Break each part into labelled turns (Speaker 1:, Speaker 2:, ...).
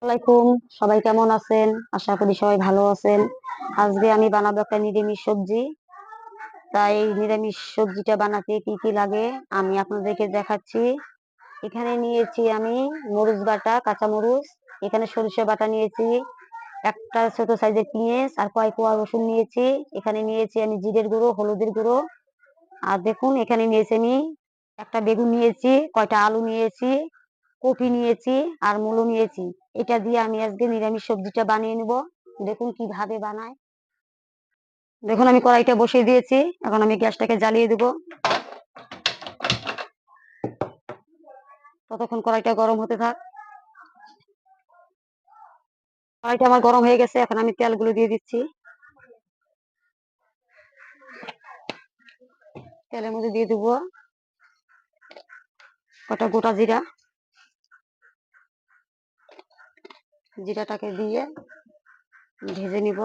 Speaker 1: ওয়ালাইকুম। সবাই কেমন আছেন? আশা করি সবাই ভালো আছেন। আজকে আমি বানাবো একটা নিরামিষ সবজি। তাই এই নিরামিষ সবজিটা বানাতে কি কি লাগে আমি আপনাদেরকে দেখাচ্ছি। এখানে নিয়েছি আমি মরিচ বাটা, কাঁচা মরিচ, এখানে সরিষা বাটা নিয়েছি, একটা ছোট সাইজের পেঁয়াজ আর কয়েক কোয়া রসুন নিয়েছি। এখানে নিয়েছি আমি জিরের গুঁড়ো, হলুদের গুঁড়ো। আর দেখুন এখানে নিয়েছি আমি একটা বেগুন নিয়েছি, কয়টা আলু নিয়েছি, কপি নিয়েছি আর মূলো নিয়েছি। এটা দিয়ে আমি আজকে নিরামিষ সবজিটা বানিয়ে নেব। দেখুন কিভাবে বানায়। দেখুন আমি কড়াইটা বসিয়ে দিয়েছি, এখন আমি গ্যাসটাকে জ্বালিয়ে দেব। ততক্ষণ কড়াইটা গরম হতে থাক। কড়াইটা আমার গরম হয়ে গেছে, এখন আমি তেলগুলো দিয়ে দিচ্ছি। তেলের মধ্যে দিয়ে দেবো কটা গোটা জিরা। জিরাটাকে দিয়ে ভেজে নিব।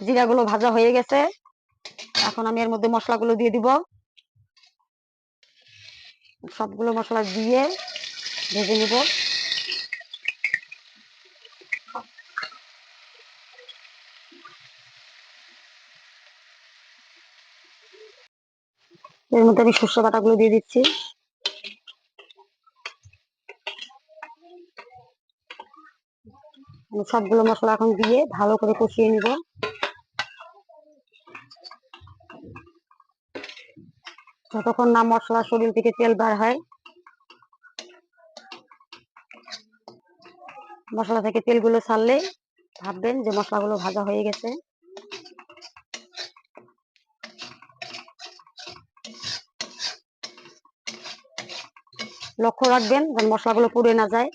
Speaker 1: জিরাগুলো ভাজা হয়ে গেছে, এখন আমি এর মধ্যে মশলাগুলো দিয়ে দিব। সবগুলো মশলা দিয়ে ভেজে নিব। এর মধ্যে আমি সর্ষে বাটাগুলো দিয়ে দিচ্ছি। আমি সবগুলো মশলা এখন দিয়ে ভালো করে কষিয়ে নিব। যতক্ষণ না মশলা শরীর থেকে তেল বার হয়। মশলা থেকে তেলগুলো ছাড়লে ভাববেন যে মশলাগুলো ভাজা হয়ে গেছে। লক্ষ্য রাখবেন যেন মশলাগুলো পুড়ে না যায়।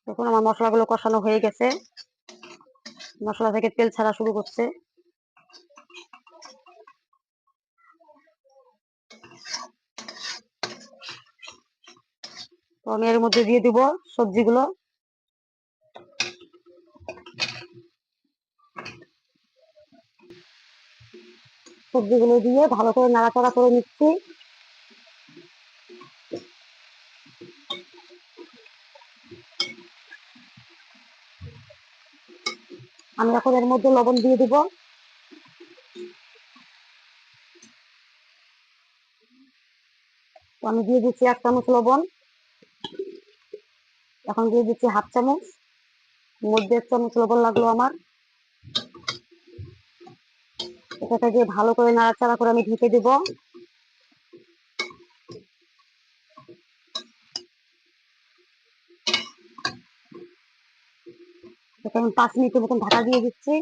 Speaker 1: দেখুন আমার মশলাগুলো কষানো হয়ে গেছে, মশলা থেকে তেল ছাড়া শুরু করছে। তো আমি এর মধ্যে দিয়ে দিব সবজিগুলো। সবজিগুলো দিয়ে ভালো করে নাড়াচাড়া করে নিচ্ছি। আমি এখন এর মধ্যে লবণ দিয়ে দিব। তো আমি দিয়ে দিচ্ছি 1 চামচ লবণ। এখন দিয়ে দিচ্ছি হাফ চামচ, মধ্যে 1 চামচ লবণ লাগলো আমার। এটাকে দিয়ে ভালো করে নাড়াচাড়া করে আমি ঢেকে দেব। এটা আমি 5 মিনিটের মতন ঢাকা দিয়ে দিচ্ছি।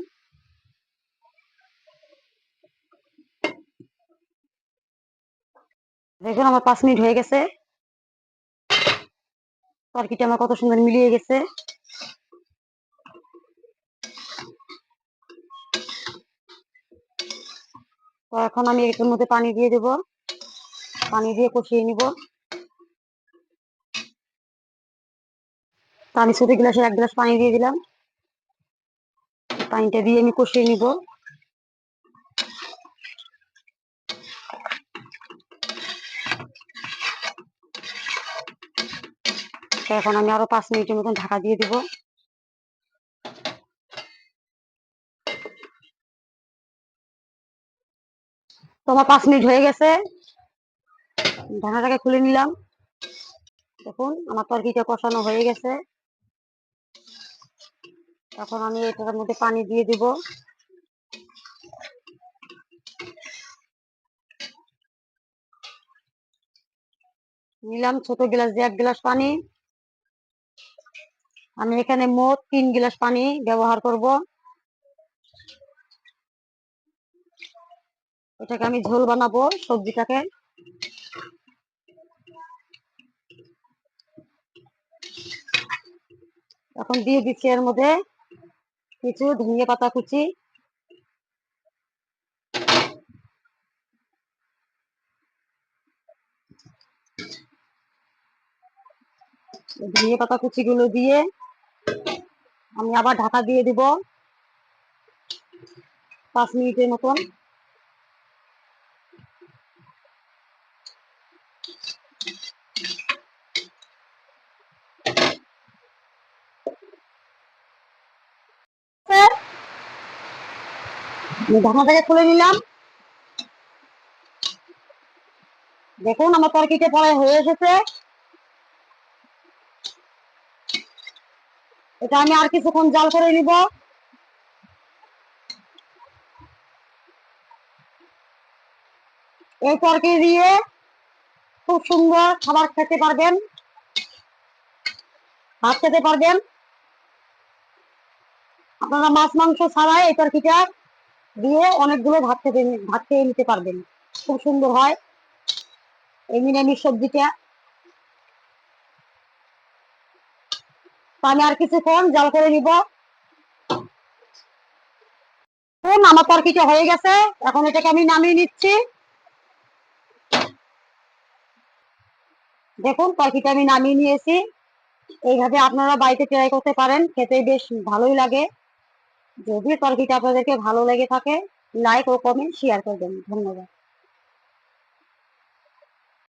Speaker 1: দেখুন আমার 5 মিনিট হয়ে গেছে, তরকারিটা আমার কত সুন্দর মিলিয়ে গেছে। তো এখন আমি এটার মধ্যে পানি দিয়ে দেব, পানি দিয়ে কষিয়ে নিব। তো আমি ছোট গ্লাসে 1 গ্লাস পানি দিয়ে দিলাম, পানিটা দিয়ে আমি কষিয়ে নিব। তো এখন আমি আরো 5 মিনিটের মতন ঢাকা দিয়ে দিব। তো আমার 5 মিনিট হয়ে গেছে, ঢাকাটাকে খুলে নিলাম। দেখুন আমার তরকারিটা কষানো হয়ে গেছে। এখন আমি এটার মধ্যে পানি দিয়ে দিব। নিলাম ছোট গ্লাস দিয়ে 1 গ্লাস পানি। আমি এখানে মোট 3 গ্লাস পানি ব্যবহার করব। এটাকে আমি ঝোল বানাবো সবজিটাকে। এখন দিয়ে দিচ্ছি এর মধ্যে কিছু ধনিয়া পাতা কুচি। ধনিয়া পাতা কুচি গুলো দিয়ে আমি আবার ঢাকা দিয়ে দিব 5 মিনিটের মতন। ঢাকনাটাকে খুলে নিলাম। দেখুন আমার তরকারিটা প্রায় হয়ে এসেছে। এটা আমি আর কিছুক্ষণ জাল করে নিব। এই তরকারি দিয়ে খুব সুন্দর খাবার খেতে পারবেন, ভাত খেতে পারবেন। আপনারা মাছ মাংস ছাড়াই এই তরকারিটা দিয়ে অনেকগুলো ভাত খেয়ে নিতে পারবেন। খুব সুন্দর হয় এই নিরামিষ সবজিটা। আমি আর কিছুক্ষণ জাল করে নিব। আমার তরকারিটা হয়ে গেছে, এখন এটাকে আমি নামিয়ে নিচ্ছি। দেখুন তরকারিটা আমি নামিয়ে নিয়েছি। এইভাবে আপনারা বাড়িতে ট্রাই করতে পারেন, খেতে বেশ ভালোই লাগে। যদি তরকারিটা আপনাদেরকে ভালো লেগে থাকে, লাইক ও কমেন্ট শেয়ার করবেন। ধন্যবাদ।